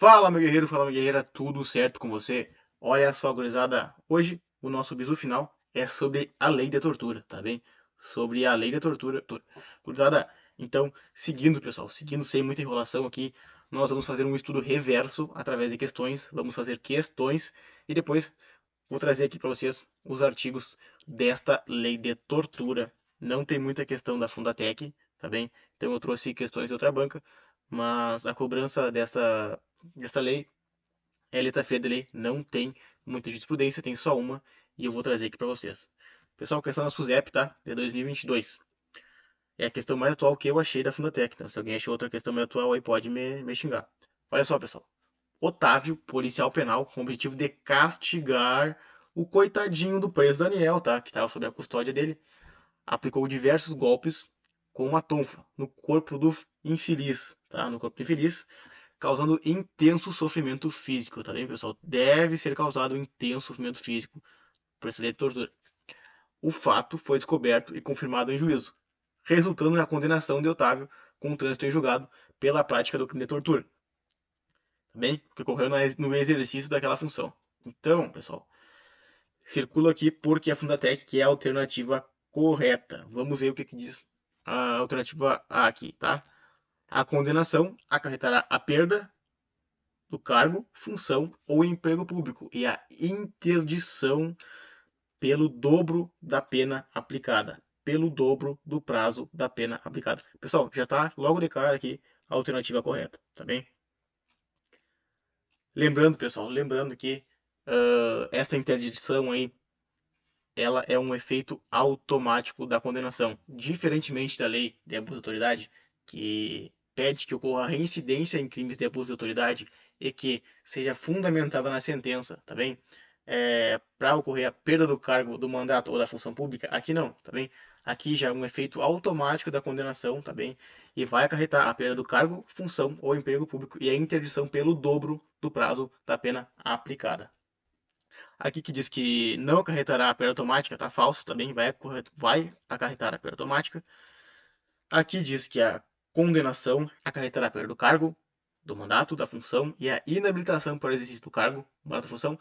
Fala, meu guerreiro, fala, minha guerreira, tudo certo com você? Olha só, gurizada, hoje o nosso bisu final é sobre a lei da tortura, tá bem? Sobre a lei da tortura. Gurizada, então, seguindo, pessoal, seguindo sem muita enrolação aqui, nós vamos fazer um estudo reverso através de questões, vamos fazer questões e depois vou trazer aqui para vocês os artigos desta lei de tortura. Não tem muita questão da Fundatec, tá bem? Então eu trouxe questões de outra banca, mas a cobrança dessa lei é letra fria da lei, não tem muita jurisprudência, tem só uma e eu vou trazer aqui para vocês. Pessoal, questão da SUSEP, tá? De 2022. É a questão mais atual que eu achei da Fundatec. Então, se alguém achou outra questão mais atual, aí pode me xingar. Olha só, pessoal. Otávio, policial penal, com o objetivo de castigar o coitadinho do preso Daniel, tá? Que estava sob a custódia dele, aplicou diversos golpes com uma tonfa no corpo do infeliz, tá? No corpo do infeliz, causando intenso sofrimento físico, tá bem, pessoal? Deve ser causado intenso sofrimento físico por essa lei de tortura. O fato foi descoberto e confirmado em juízo, resultando na condenação de Otávio com trânsito em julgado pela prática do crime de tortura, tá bem? Que ocorreu no exercício daquela função. Então, pessoal, circula aqui porque a Fundatec que é a alternativa correta. Vamos ver o que diz a alternativa A aqui, tá? A condenação acarretará a perda do cargo, função ou emprego público e a interdição pelo dobro da pena aplicada, pelo dobro do prazo da pena aplicada. Pessoal, já está logo de cara aqui a alternativa correta, tá bem? Lembrando, pessoal, lembrando que essa interdição aí, ela é um efeito automático da condenação, diferentemente da lei de abuso de autoridade, que pede que ocorra reincidência em crimes de abuso de autoridade e que seja fundamentada na sentença, tá bem? Para ocorrer a perda do cargo, do mandato ou da função pública, aqui não, tá bem? Aqui já é um efeito automático da condenação, tá bem? E vai acarretar a perda do cargo, função ou emprego público e a interdição pelo dobro do prazo da pena aplicada. Aqui que diz que não acarretará a perda automática, tá falso também, vai acarretar a perda automática. Aqui diz que a condenação acarretará a perda do cargo, do mandato, da função e a inabilitação para o exercício do cargo, mandato, da função,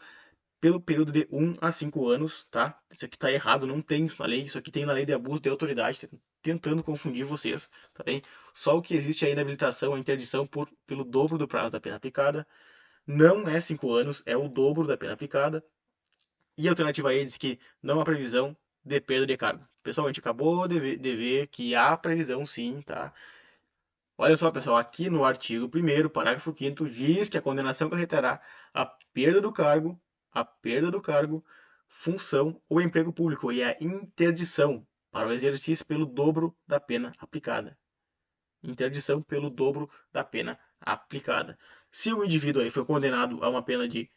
pelo período de 1 a 5 anos, tá? Isso aqui tá errado, não tem isso na lei, isso aqui tem na lei de abuso de autoridade, tentando confundir vocês, tá bem? Só o que existe é a inabilitação, a interdição pelo dobro do prazo da pena aplicada. Não é 5 anos, é o dobro da pena aplicada. E a alternativa E diz que não há previsão de perda de cargo. Pessoal, a gente acabou de ver que há previsão sim, tá? Olha só, pessoal, aqui no artigo 1º, parágrafo 5º, diz que a condenação acarretará a perda do cargo, função ou emprego público e a interdição para o exercício pelo dobro da pena aplicada. Interdição pelo dobro da pena aplicada. Se o indivíduo aí foi condenado a uma pena de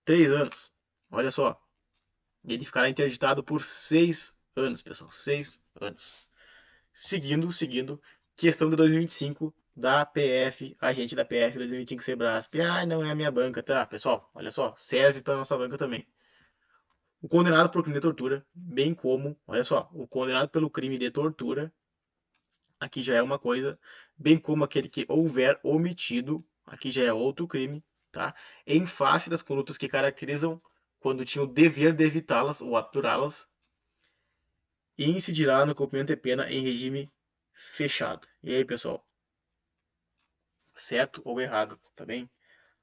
3 anos, olha só, ele ficará interditado por 6 anos, pessoal. 6 anos. Seguindo, questão de 2025 da PF, agente da PF 2025 Sebrasp. Ah, não é a minha banca, tá? Pessoal, olha só, serve para nossa banca também. O condenado por crime de tortura, bem como, olha só, o condenado pelo crime de tortura, aqui já é uma coisa, bem como aquele que houver omitido, aqui já é outro crime, tá? Em face das condutas que caracterizam quando tinha o dever de evitá-las ou apurá-las, e incidirá no cumprimento de pena em regime fechado. E aí, pessoal? Certo ou errado, tá bem?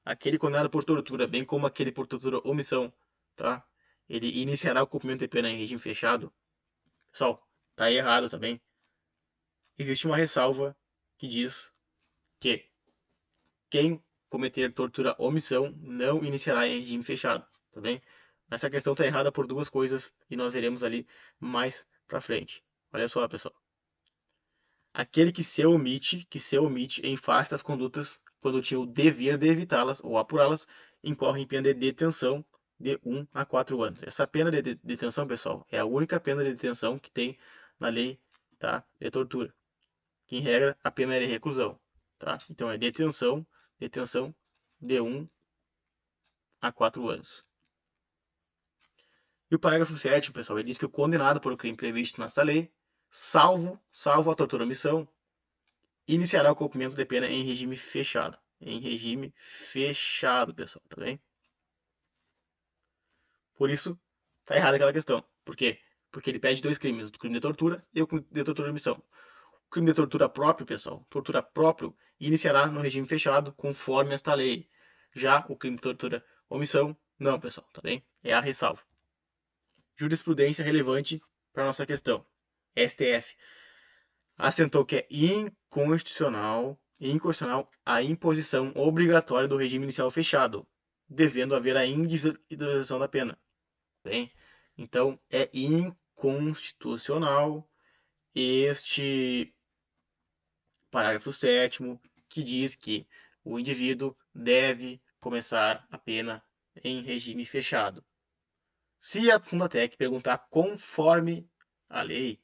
Aquele condenado por tortura, bem como aquele por tortura omissão, tá? Ele iniciará o cumprimento de pena em regime fechado. Pessoal, tá errado também. Existe uma ressalva que diz que quem cometer tortura omissão não iniciará em regime fechado, tá bem? Essa questão tá errada por duas coisas e nós veremos ali mais pra frente. Olha só, pessoal. Aquele que se omite em face das condutas quando tinha o dever de evitá-las ou apurá-las, incorre em pena de detenção de 1 a 4 anos. Essa pena de detenção, pessoal, é a única pena de detenção que tem na lei, tá, de tortura. Que, em regra, a pena é de reclusão. Tá? Então é detenção de 1 a 4 anos. E o parágrafo 7, pessoal, ele diz que o condenado por o crime previsto nesta lei, salvo a tortura ou omissão, iniciará o cumprimento de pena em regime fechado. em regime fechado, pessoal, tá bem? Por isso, tá errada aquela questão. Por quê? Porque ele pede dois crimes, o crime de tortura e o crime de tortura e omissão. O crime de tortura próprio, pessoal, tortura próprio, iniciará no regime fechado, conforme esta lei. Já o crime de tortura omissão, não, pessoal, tá bem? É a ressalva. Jurisprudência relevante para nossa questão. STF assentou que é inconstitucional a imposição obrigatória do regime inicial fechado, devendo haver a individualização da pena. Bem, então é inconstitucional este parágrafo 7º que diz que o indivíduo deve começar a pena em regime fechado. Se a Fundatec perguntar conforme a lei,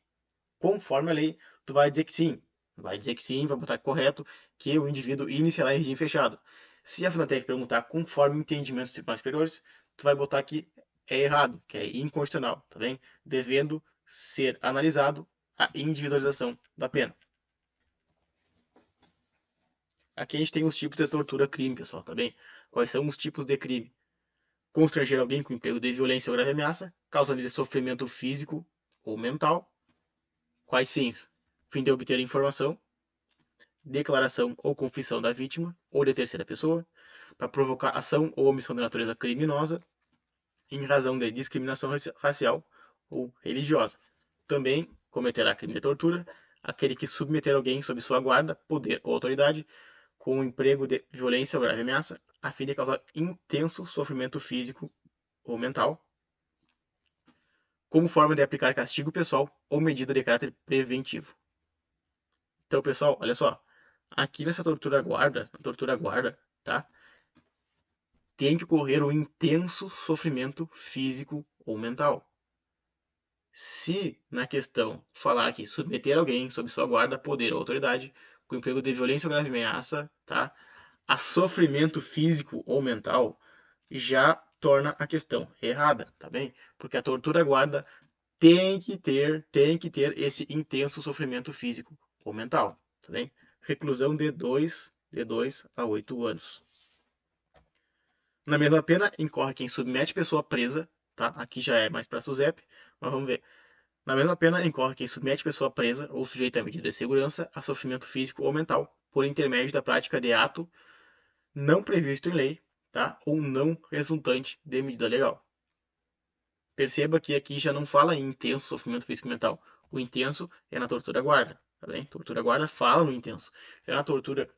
tu vai dizer que sim. Vai dizer que sim, vai botar correto que o indivíduo iniciará em regime fechado. Se a Fundatec perguntar conforme o entendimento dos tribunais superiores, tu vai botar que é errado, que é inconstitucional, tá bem? Devendo ser analisado a individualização da pena. Aqui a gente tem os tipos de tortura crime, pessoal, tá bem? Quais são os tipos de crime? Constranger alguém com emprego de violência ou grave ameaça, causando-lhe sofrimento físico ou mental. Quais fins? Fim de obter informação, declaração ou confissão da vítima ou de terceira pessoa, para provocar ação ou omissão de natureza criminosa, em razão de discriminação racial ou religiosa. Também cometerá crime de tortura aquele que submeter alguém sob sua guarda, poder ou autoridade com o emprego de violência ou grave ameaça, a fim de causar intenso sofrimento físico ou mental, como forma de aplicar castigo pessoal ou medida de caráter preventivo. Então, pessoal, olha só. Aqui nessa tortura guarda, tá? Tem que ocorrer um intenso sofrimento físico ou mental. Se na questão falar aqui submeter alguém sob sua guarda, poder ou autoridade com emprego de violência ou grave ameaça, tá? A sofrimento físico ou mental já torna a questão errada, tá bem? Porque a tortura guarda tem que ter esse intenso sofrimento físico ou mental, tá bem? Reclusão de 2 a 8 anos. Na mesma pena, incorre quem submete pessoa presa, tá? Aqui já é mais para SUSEP, mas vamos ver. Na mesma pena, incorre quem submete pessoa presa ou sujeita a medida de segurança a sofrimento físico ou mental, por intermédio da prática de ato não previsto em lei, tá? Ou não resultante de medida legal. Perceba que aqui já não fala em intenso sofrimento físico e mental. O intenso é na tortura guarda, tá bem? Tortura guarda fala no intenso. Já na tortura,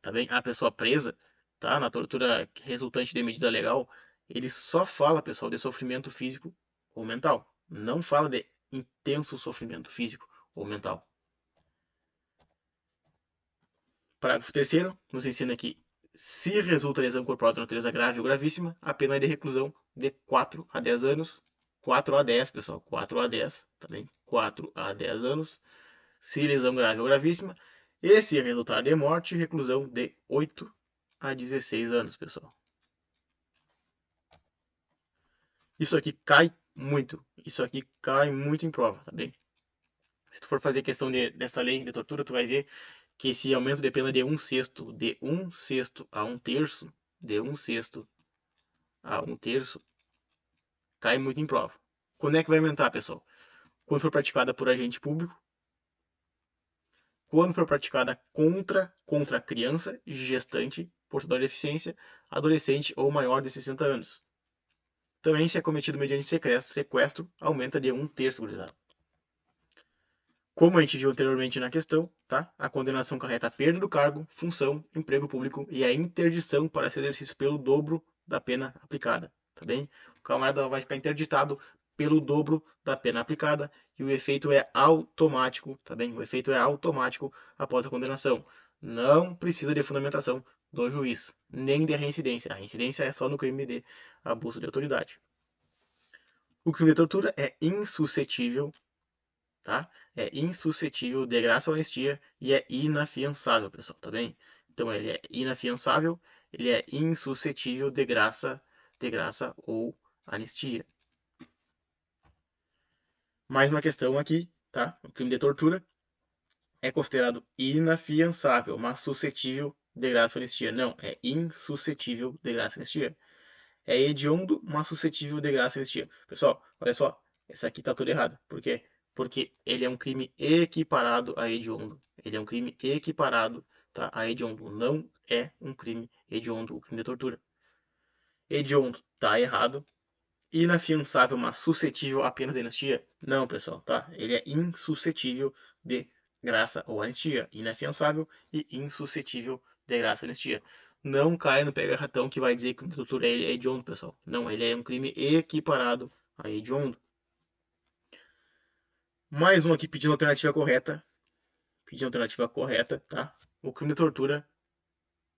tá bem? A pessoa presa, tá? Na tortura resultante de medida legal, ele só fala, pessoal, de sofrimento físico ou mental. Não fala de intenso sofrimento físico ou mental. Parágrafo 3º nos ensina que se resulta lesão corporal de natureza grave ou gravíssima, a pena é de reclusão de 4 a 10 anos. 4 a 10, pessoal. 4 a 10, tá bem? 4 a 10 anos. Se lesão grave ou gravíssima. E se resultar de morte, reclusão de 8 a 16 anos, pessoal. Isso aqui cai muito. Isso aqui cai muito em prova, tá bem? Se tu for fazer questão dessa lei de tortura, tu vai ver que esse aumento de pena de um sexto a um terço, de um sexto a um terço, cai muito em prova. Quando é que vai aumentar, pessoal? Quando for praticada por agente público, quando for praticada contra criança, gestante, portador de deficiência, adolescente ou maior de 60 anos. Também, se é cometido mediante sequestro, aumenta de um terço, gurizada. Como a gente viu anteriormente na questão, tá? A condenação carrega a perda do cargo, função, emprego público e a interdição para esse exercício pelo dobro da pena aplicada, tá bem? O camarada vai ficar interditado pelo dobro da pena aplicada e o efeito é automático, tá bem? O efeito é automático após a condenação. Não precisa de fundamentação do juiz, nem de reincidência. A reincidência é só no crime de abuso de autoridade. O crime de tortura é insuscetível, tá? É insuscetível de graça ou anistia e é inafiançável, pessoal, tá bem? Então ele é inafiançável, ele é insuscetível de graça ou anistia. Mais uma questão aqui, tá? O crime de tortura é considerado inafiançável, mas suscetível de graça ou anistia. Não, é insuscetível de graça ou anistia. É hediondo, mas suscetível de graça e anistia. Pessoal, olha só, essa aqui tá toda errada. Por quê? Porque ele é um crime equiparado a hediondo. Ele é um crime equiparado, tá, a hediondo. Não é um crime hediondo, o crime de tortura. Hediondo tá errado. Inafiançável, mas suscetível apenas de anistia? Não, pessoal, tá? Ele é insuscetível de graça ou anistia. Inafiançável e insuscetível de graça ou anistia. Não caia no pega-ratão que vai dizer que a tortura é hediondo, pessoal. Não, ele é um crime equiparado a hediondo. Mais um aqui pedindo a alternativa correta. Pedindo a alternativa correta, tá? O crime de tortura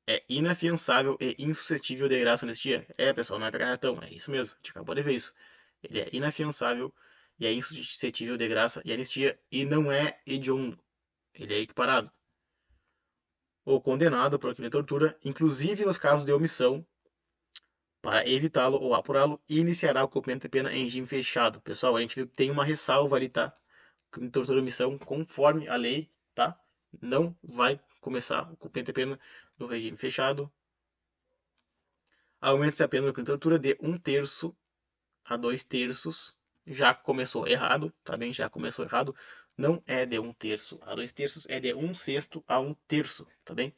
é inafiançável e insuscetível de graça ou anistia. É, pessoal, não é pega-ratão. É isso mesmo. A gente acabou de ver isso. Ele é inafiançável e é insuscetível de graça e anistia e não é hediondo. Ele é equiparado. Ou condenado por crime de tortura, inclusive nos casos de omissão, para evitá-lo ou apurá-lo, e iniciará o cumprimento de pena em regime fechado. Pessoal, a gente viu que tem uma ressalva ali, tá? Crime de tortura e omissão, conforme a lei, tá? Não vai começar o cumprimento de pena no regime fechado. Aumenta-se a pena no crime de tortura de 1/3 a 2/3. Já começou errado, tá bem? Já começou errado. Não é de 1/3 a 2/3, é de 1/6 a 1/3, tá bem?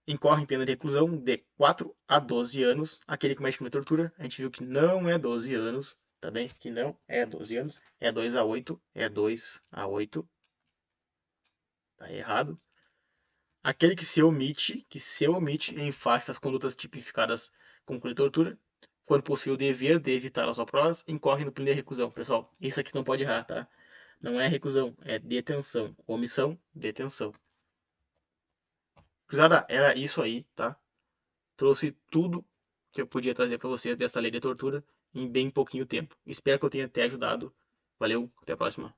Incorre em pena de reclusão de 4 a 12 anos. Aquele que comete crime de tortura, a gente viu que não é 12 anos, tá bem? Que não é 12 anos, é 2 a 8, é 2 a 8. Tá errado. Aquele que se omite em face das condutas tipificadas como crime de tortura, quando possui o dever de evitar as provas, incorre no crime de reclusão. Pessoal, isso aqui não pode errar, tá? Não é reclusão, é detenção. Omissão, detenção. Cruzada, era isso aí, tá? Trouxe tudo que eu podia trazer para vocês dessa lei de tortura em bem pouquinho tempo. Espero que eu tenha te ajudado. Valeu, até a próxima.